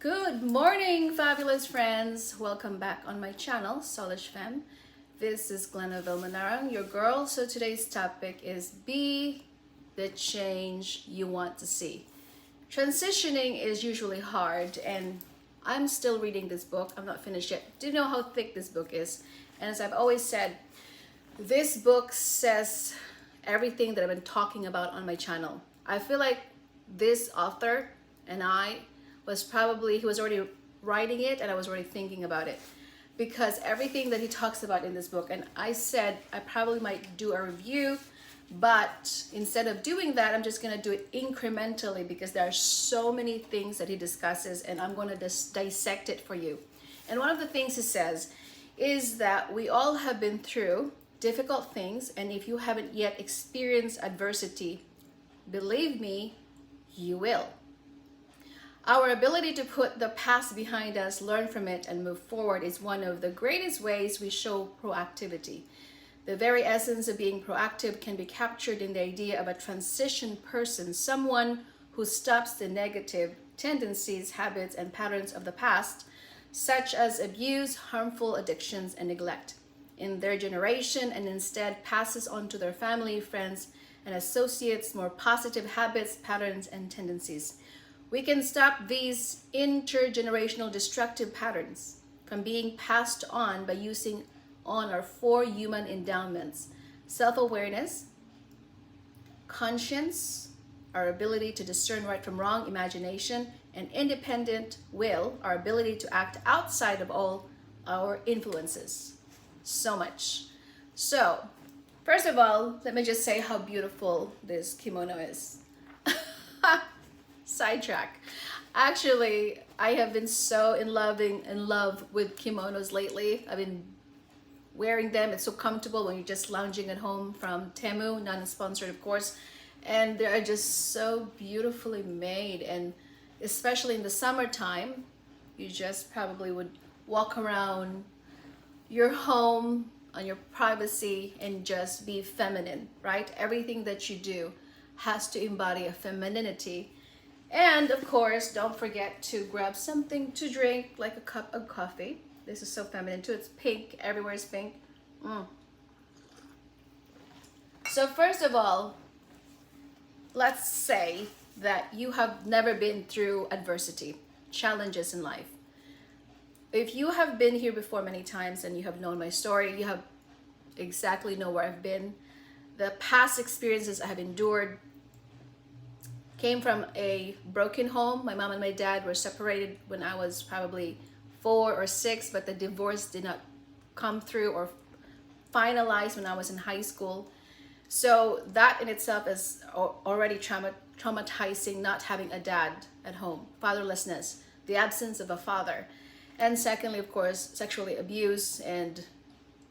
Good morning, fabulous friends. Welcome back on my channel, Solish Femme. This is Glenna Vilmanarang, your girl. So today's topic is be the change you want to see. Transitioning is usually hard, and I'm still reading this book. I'm not finished yet. Do you know how thick this book is? And as I've always said, this book says everything that I've been talking about on my channel. I feel like this author and he was already writing it and I was already thinking about it, because everything that he talks about in this book, and I said I probably might do a review, but instead of doing that, I'm just going to do it incrementally because there are so many things that he discusses and I'm going to just dissect it for you. And one of the things he says is that we all have been through difficult things, and if you haven't yet experienced adversity, believe me, you will. Our ability to put the past behind us, learn from it, and move forward is one of the greatest ways we show proactivity. The very essence of being proactive can be captured in the idea of a transition person, someone who stops the negative tendencies, habits, and patterns of the past, such as abuse, harmful addictions, and neglect, in their generation, and instead passes on to their family, friends, and associates more positive habits, patterns, and tendencies. We can stop these intergenerational destructive patterns from being passed on by using on our four human endowments: self-awareness, conscience, our ability to discern right from wrong, imagination, and independent will, our ability to act outside of all our influences. So much. So, first of all, let me just say how beautiful this kimono is. Sidetrack. Actually, I have been so in love with kimonos lately. I've been wearing them. It's so comfortable when you're just lounging at home, from Temu, non-sponsored of course, and they are just so beautifully made. And especially in the summertime, you just probably would walk around your home on your privacy and just be feminine, right? Everything that you do has to embody a femininity. And of course, don't forget to grab something to drink, like a cup of coffee. This is so feminine too. It's pink. Everywhere is pink. So first of all, let's say that you have never been through adversity, challenges in life. If you have been here before many times and you have known my story, you have exactly know where I've been. The past experiences I have endured came from a broken home. My mom and my dad were separated when I was probably 4 or 6, but the divorce did not come through or finalize when I was in high school. So that in itself is already traumatizing, not having a dad at home, fatherlessness, the absence of a father. And secondly, of course, sexually abuse, and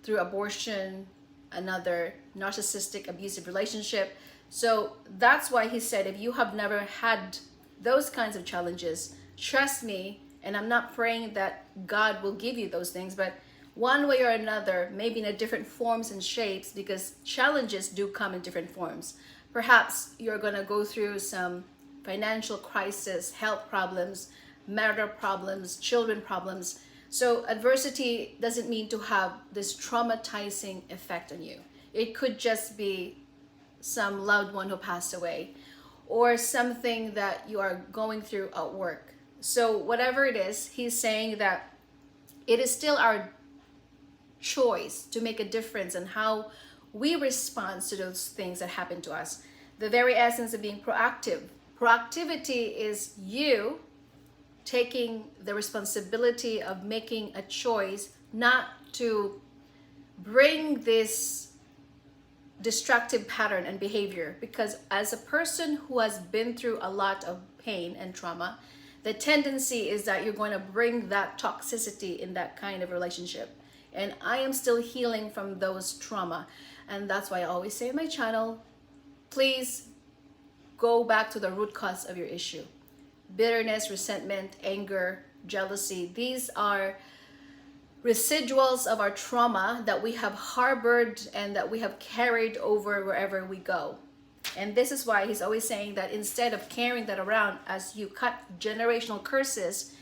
through abortion, another narcissistic abusive relationship. So that's why he said, if you have never had those kinds of challenges, trust me, and I'm not praying that God will give you those things, but one way or another, maybe in a different forms and shapes, because challenges do come in different forms. Perhaps you're going to go through some financial crisis, health problems, marital problems, children problems. So adversity doesn't mean to have this traumatizing effect on you. It could just be some loved one who passed away, or something that you are going through at work. So whatever it is, he's saying that it is still our choice to make a difference in how we respond to those things that happen to us. The very essence of being proactive. Proactivity is you taking the responsibility of making a choice not to bring this destructive pattern and behavior, because as a person who has been through a lot of pain and trauma, the tendency is that you're going to bring that toxicity in that kind of relationship. And I am still healing from those trauma, and that's why I always say in my channel, please go back to the root cause of your issue. Bitterness, resentment, anger, jealousy, these are residuals of our trauma that we have harbored and that we have carried over wherever we go. And this is why he's always saying that instead of carrying that around, as you cut generational curses,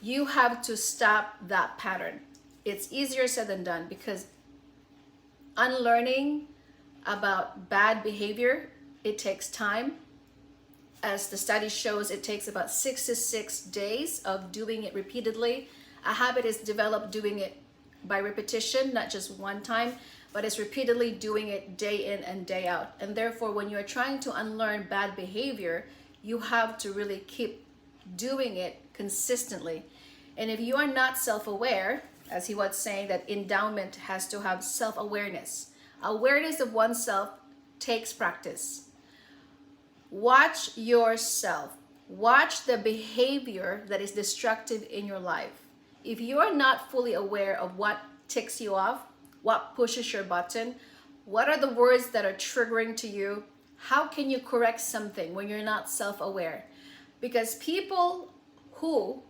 You have to stop that pattern. It's easier said than done, because unlearning about bad behavior, it takes time. As the study shows, it takes about 6 days of doing it repeatedly. A habit is developed doing it by repetition, not just one time, but it's repeatedly doing it day in and day out. And therefore, when you're trying to unlearn bad behavior, you have to really keep doing it consistently. And if you are not self-aware, as he was saying, that endowment has to have self-awareness. Awareness of oneself takes practice. Watch yourself. Watch the behavior that is destructive in your life. If you are not fully aware of what ticks you off, what pushes your button, what are the words that are triggering to you, how can you correct something when you're not self-aware? Because people who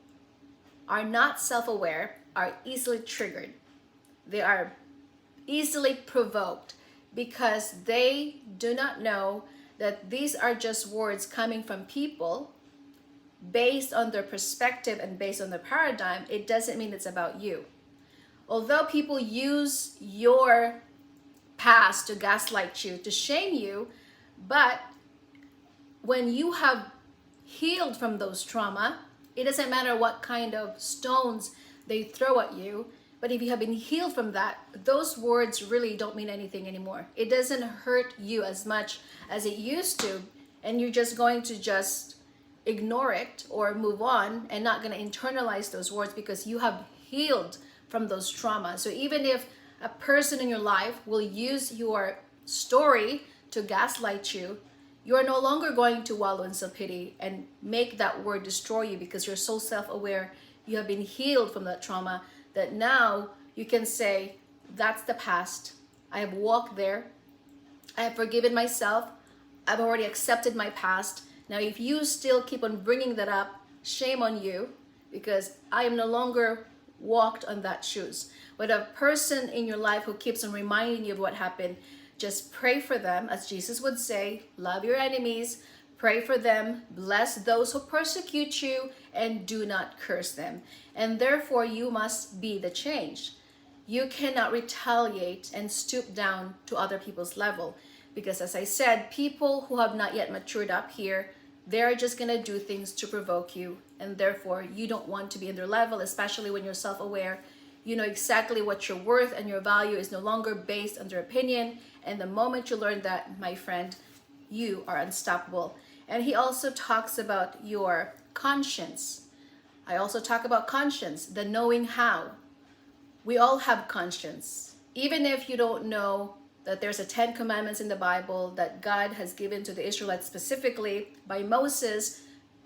are not self-aware are easily triggered. They are easily provoked because they do not know that these are just words coming from people based on their perspective and based on their paradigm. It doesn't mean it's about you. Although people use your past to gaslight you, to shame you, but when you have healed from those trauma, it doesn't matter what kind of stones they throw at you, but if you have been healed from that, those words really don't mean anything anymore. It doesn't hurt you as much as it used to, and you're just going to just ignore it or move on and not going to internalize those words because you have healed from those traumas. So even if a person in your life will use your story to gaslight you, you are no longer going to wallow in self-pity and make that word destroy you, because you're so self-aware, you have been healed from that trauma, that now you can say, that's the past. I have walked there. I have forgiven myself. I've already accepted my past. Now, if you still keep on bringing that up, shame on you, because I am no longer walked on that shoes. But a person in your life who keeps on reminding you of what happened, just pray for them. As Jesus would say, love your enemies, pray for them, bless those who persecute you, and do not curse them. And therefore, you must be the change. You cannot retaliate and stoop down to other people's level. Because as I said, people who have not yet matured up here, they're just going to do things to provoke you. And therefore, you don't want to be in their level, especially when you're self-aware. You know exactly what your worth and your value is no longer based on their opinion. And the moment you learn that, my friend, you are unstoppable. And he also talks about your conscience. I also talk about conscience, the knowing how. We all have conscience. Even if you don't know that there's a 10 commandments in the Bible that God has given to the Israelites specifically by Moses,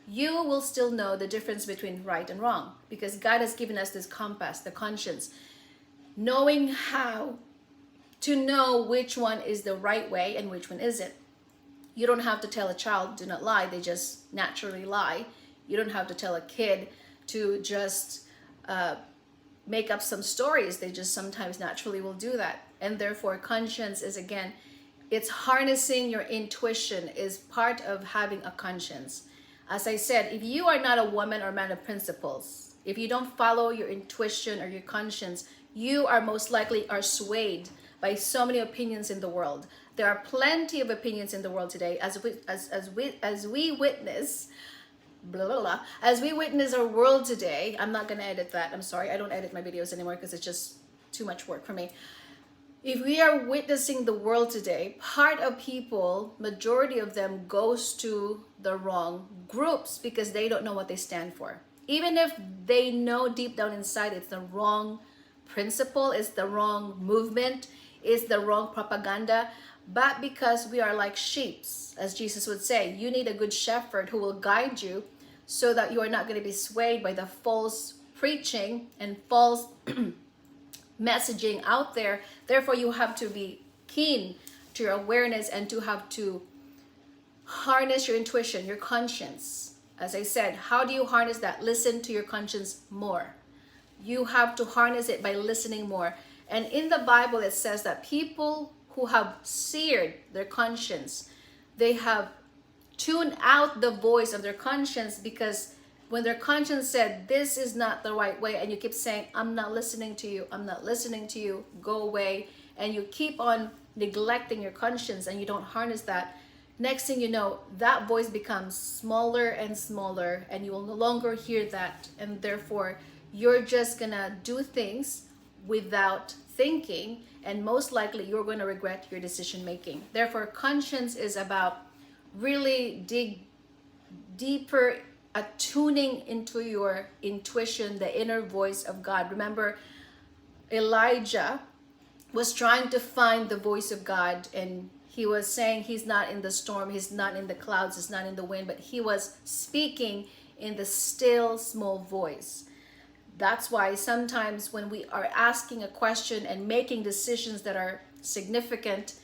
you will still know the difference between right and wrong, because God has given us this compass, the conscience, knowing how to know which one is the right way and which one isn't. You don't have to tell a child, do not lie. They just naturally lie. You don't have to tell a kid to just make up some stories. They just sometimes naturally will do that. And therefore, conscience is, again, it's harnessing your intuition, is part of having a conscience. As I said, if you are not a woman or man of principles, if you don't follow your intuition or your conscience, you are most likely are swayed by so many opinions in the world. There are plenty of opinions in the world today, as we witness, blah, blah, blah, as we witness our world today. I'm not going to edit that. I'm sorry. I don't edit my videos anymore because it's just too much work for me. If we are witnessing the world today, part of people, majority of them, goes to the wrong groups because they don't know what they stand for. Even if they know deep down inside it's the wrong principle, it's the wrong movement, it's the wrong propaganda, but because we are like sheep, as Jesus would say, you need a good shepherd who will guide you so that you are not going to be swayed by the false preaching and false messaging out there. Therefore, you have to be keen to your awareness and to have to harness your intuition, your conscience. As I said, how do you harness that? Listen to your conscience more. You have to harness it by listening more. And in the Bible, it says that people who have seared their conscience, they have tuned out the voice of their conscience, because when their conscience said, this is not the right way, and you keep saying, I'm not listening to you, I'm not listening to you, go away, and you keep on neglecting your conscience and you don't harness that, next thing you know, that voice becomes smaller and smaller, and you will no longer hear that, and therefore you're just gonna do things without thinking, and most likely you're going to regret your decision making. Therefore, conscience is about really dig deeper, attuning into your intuition, the inner voice of God. Remember, Elijah was trying to find the voice of God, and he was saying he's not in the storm, he's not in the clouds, he's not in the wind, but he was speaking in the still small voice. That's why sometimes when we are asking a question and making decisions that are significant,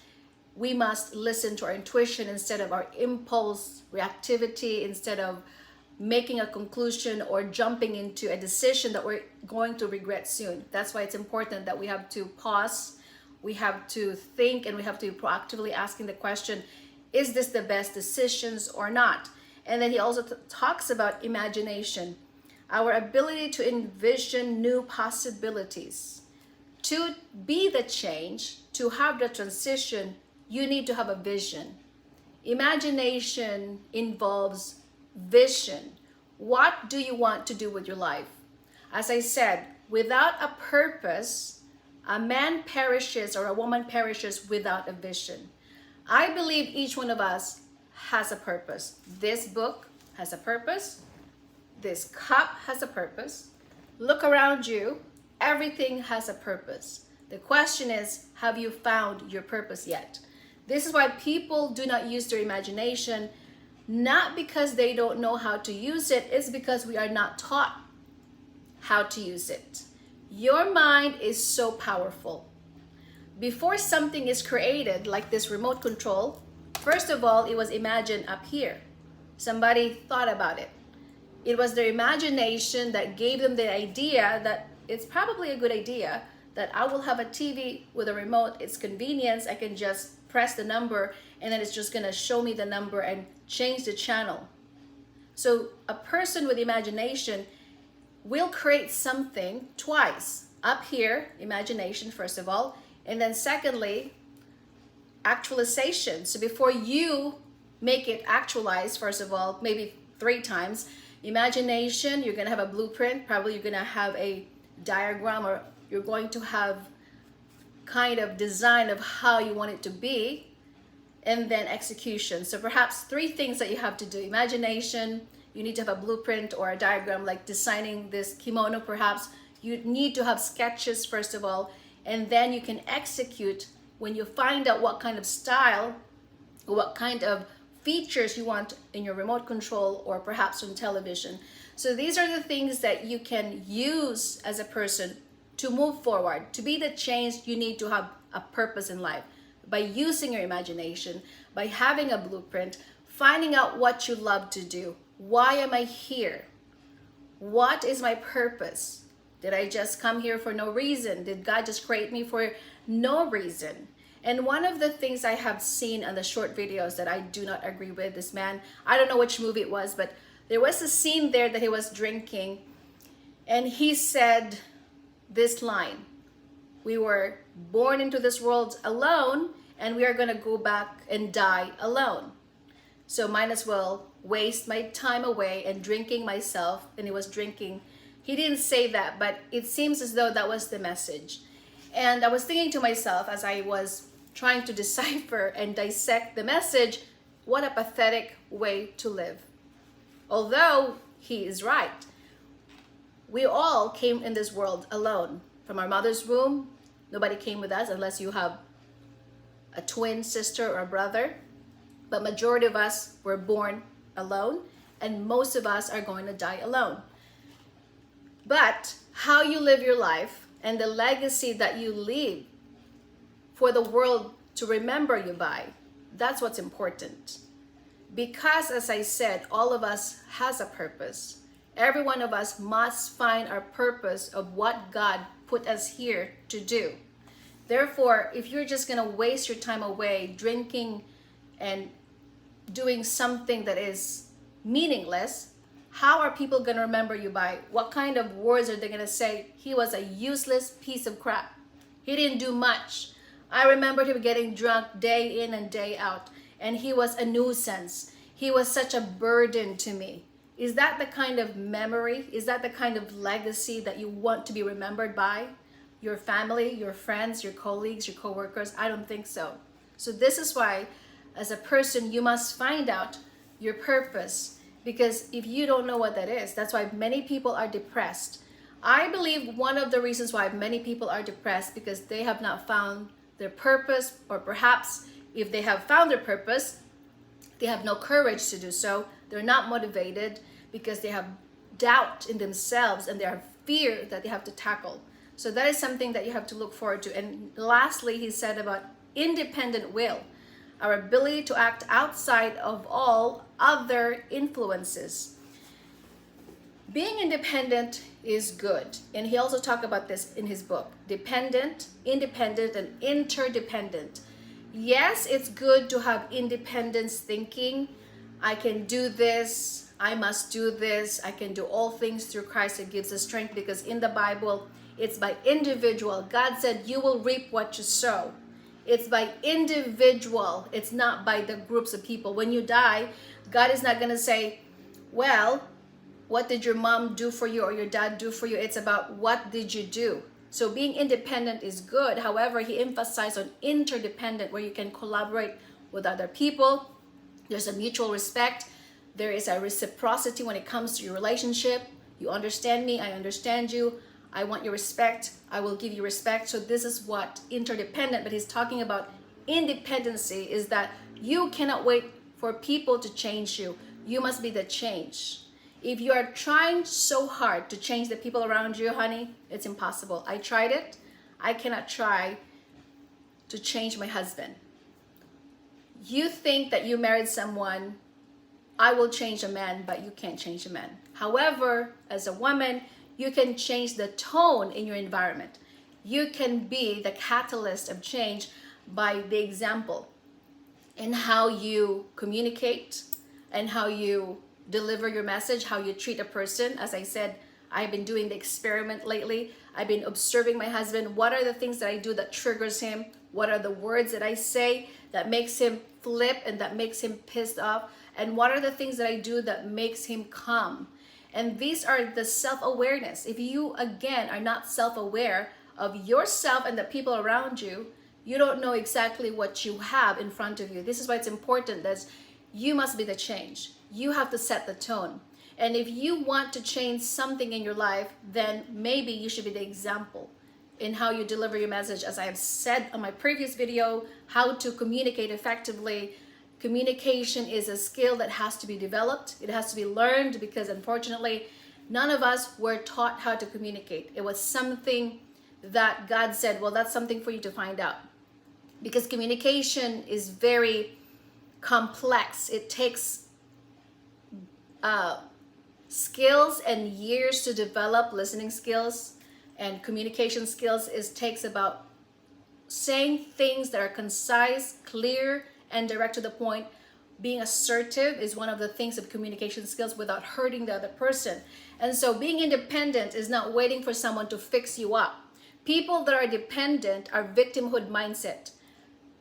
we must listen to our intuition instead of our impulse reactivity, instead of making a conclusion or jumping into a decision that we're going to regret soon. That's why it's important that we have to pause, we have to think, and we have to be proactively asking the question, is this the best decisions or not? And then he also talks about imagination, our ability to envision new possibilities. To be the change, to have the transition, you need to have a vision. Imagination involves vision. What do you want to do with your life? As I said, without a purpose, a man perishes or a woman perishes without a vision. I believe each one of us has a purpose. This book has a purpose. This cup has a purpose. Look around you. Everything has a purpose. The question is, have you found your purpose yet? This is why people do not use their imagination, not because they don't know how to use it, it's because we are not taught how to use it. Your mind is so powerful. Before something is created, like this remote control, first of all, it was imagined up here. Somebody thought about it. It was their imagination that gave them the idea that it's probably a good idea that I will have a TV with a remote. It's convenience. I can just press the number and then it's just going to show me the number and change the channel. So a person with imagination will create something twice. Up here, imagination, first of all, and then secondly, actualization. So before you make it actualize, first of all, maybe 3 times, imagination, you're going to have a blueprint, probably you're going to have a diagram, or you're going to have kind of design of how you want it to be, and then execution. So perhaps 3 things that you have to do. Imagination, you need to have a blueprint or a diagram, like designing this kimono perhaps. You need to have sketches first of all, and then you can execute when you find out what kind of style, or what kind of features you want in your remote control or perhaps on television. So these are the things that you can use as a person to move forward. To be the change, you need to have a purpose in life. By using your imagination, by having a blueprint, finding out what you love to do. Why am I here? What is my purpose? Did I just come here for no reason? Did God just create me for no reason? And one of the things I have seen on the short videos that I do not agree with, this man, I don't know which movie it was, but there was a scene there that he was drinking, and he said this line, we were born into this world alone, and we are going to go back and die alone. So might as well waste my time away and drinking myself. And he was drinking. He didn't say that, but it seems as though that was the message. And I was thinking to myself as I was trying to decipher and dissect the message, what a pathetic way to live. Although he is right. We all came in this world alone. From our mother's womb, nobody came with us unless you have a twin sister or a brother. But majority of us were born alone, and most of us are going to die alone. But how you live your life and the legacy that you leave for the world to remember you by, that's what's important. Because as I said, all of us has a purpose. Every one of us must find our purpose of what God put us here to do. Therefore, if you're just going to waste your time away drinking and doing something that is meaningless, How are people going to remember you by? What kind of words are they going to say? He was a useless piece of crap. He didn't do much. I remember him getting drunk day in and day out, and he was a nuisance. He was such a burden to me. Is that the kind of memory? Is that the kind of legacy that you want to be remembered by? Your family, your friends, your colleagues, your coworkers? I don't think so. So this is why, as a person, you must find out your purpose. Because if you don't know what that is, that's why many people are depressed. I believe one of the reasons why many people are depressed because they have not found their purpose, or perhaps if they have found their purpose, they have no courage to do so. They're not motivated because they have doubt in themselves and they have fear that they have to tackle. So that is something that you have to look forward to. And lastly, he said about independent will, our ability to act outside of all other influences. Being independent is good. And he also talked about this in his book. Dependent, independent, and interdependent. Yes, it's good to have independence thinking. I can do this. I must do this. I can do all things through Christ that gives us strength, because in the Bible, it's by individual. God said you will reap what you sow. It's by individual. It's not by the groups of people. When you die, God is not going to say, well, what did your mom do for you or your dad do for you? It's about what did you do? So being independent is good. However, he emphasized on interdependent, where you can collaborate with other people. There's a mutual respect. There is a reciprocity when it comes to your relationship. You understand me, I understand you. I want your respect, I will give you respect. So this is what interdependent, but he's talking about independency, is that you cannot wait for people to change you. You must be the change. If you are trying so hard to change the people around you, honey, it's impossible. I tried it. I cannot try to change my husband. You think that you married someone, I will change a man, but you can't change a man. However, as a woman, you can change the tone in your environment. You can be the catalyst of change by the example in how you communicate and how you deliver your message, how you treat a person. As I said, I've been doing the experiment lately. I've been observing my husband. What are the things that I do that triggers him? What are the words that I say that makes him flip and that makes him pissed off? And what are the things that I do that makes him calm? And these are the self-awareness. If you, again, are not self-aware of yourself and the people around you, you don't know exactly what you have in front of you. This is why it's important that you must be the change. You have to set the tone. And if you want to change something in your life, then maybe you should be the example in how you deliver your message. As I have said on my previous video, how to communicate effectively. Communication is a skill that has to be developed. It has to be learned, because unfortunately, none of us were taught how to communicate. It was something that God said, well, that's something for you to find out. Because communication is very complex. It takes skills and years to develop. Listening skills and communication skills takes about saying things that are concise, clear, and direct to the point. Being assertive is one of the things of communication skills without hurting the other person. And so being independent is not waiting for someone to fix you up. People that are dependent are victimhood mindset.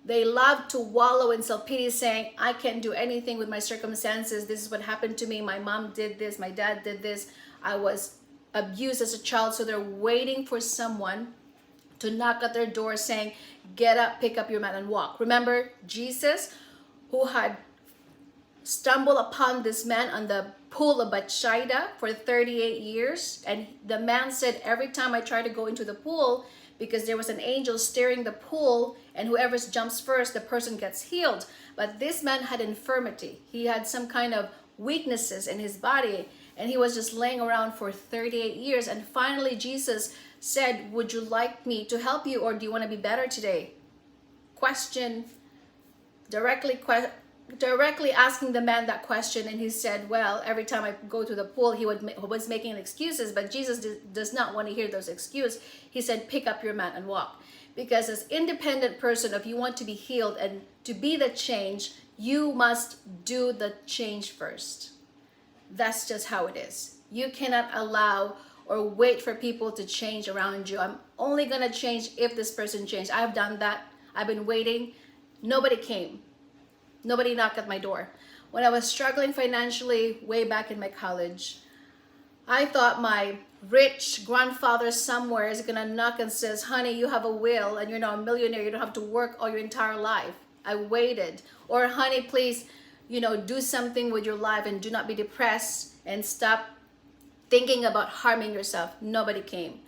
They love to wallow in self-pity, saying, I can't do anything with my circumstances. This is what happened to me. My mom did this. My dad did this. I was abused as a child. So they're waiting for someone to knock at their door saying, get up, pick up your mat and walk. Remember Jesus, who had stumbled upon this man on the pool of Bethsaida for 38 years. And the man said, every time I try to go into the pool, because there was an angel steering the pool, and whoever jumps first, the person gets healed. But this man had infirmity. He had some kind of weaknesses in his body, and he was just laying around for 38 years. And finally, Jesus said, would you like me to help you, or do you want to be better today? Question, directly asking the man that question. And he said, well, every time I go to the pool, he was making excuses, but Jesus does not want to hear those excuses. He said, pick up your mat and walk. Because as independent person, if you want to be healed and to be the change, you must do the change first. That's just how it is. You cannot allow or wait for people to change around you. I'm only gonna change if this person changed. I've done that. I've been waiting. Nobody came. Nobody knocked at my door. When I was struggling financially way back in my college, I thought my rich grandfather somewhere is gonna knock and says, honey, you have a will and you're now a millionaire. You don't have to work all your entire life. I waited. Or honey, please, do something with your life and do not be depressed and stop thinking about harming yourself. Nobody came.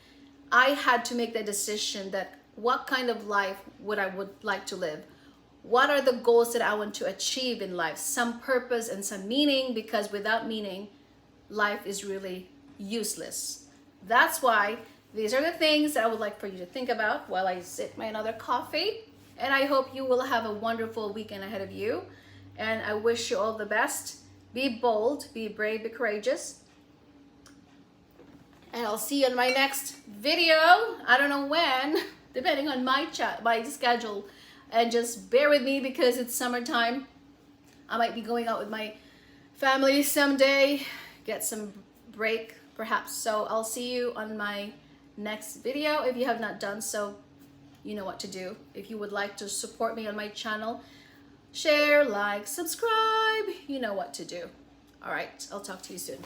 I had to make the decision that what kind of life would I like to live? What are the goals that I want to achieve in life? Some purpose and some meaning, because without meaning, life is really useless. That's why these are the things that I would like for you to think about while I sip my another coffee. And I hope you will have a wonderful weekend ahead of you. And I wish you all the best. Be bold, be brave, be courageous. And I'll see you in my next video. I don't know when, depending on my schedule. And just bear with me because it's summertime. I might be going out with my family someday, get some break perhaps. So I'll see you on my next video. If you have not done so, you know what to do. If you would like to support me on my channel, share, like, subscribe, you know what to do. All right, I'll talk to you soon.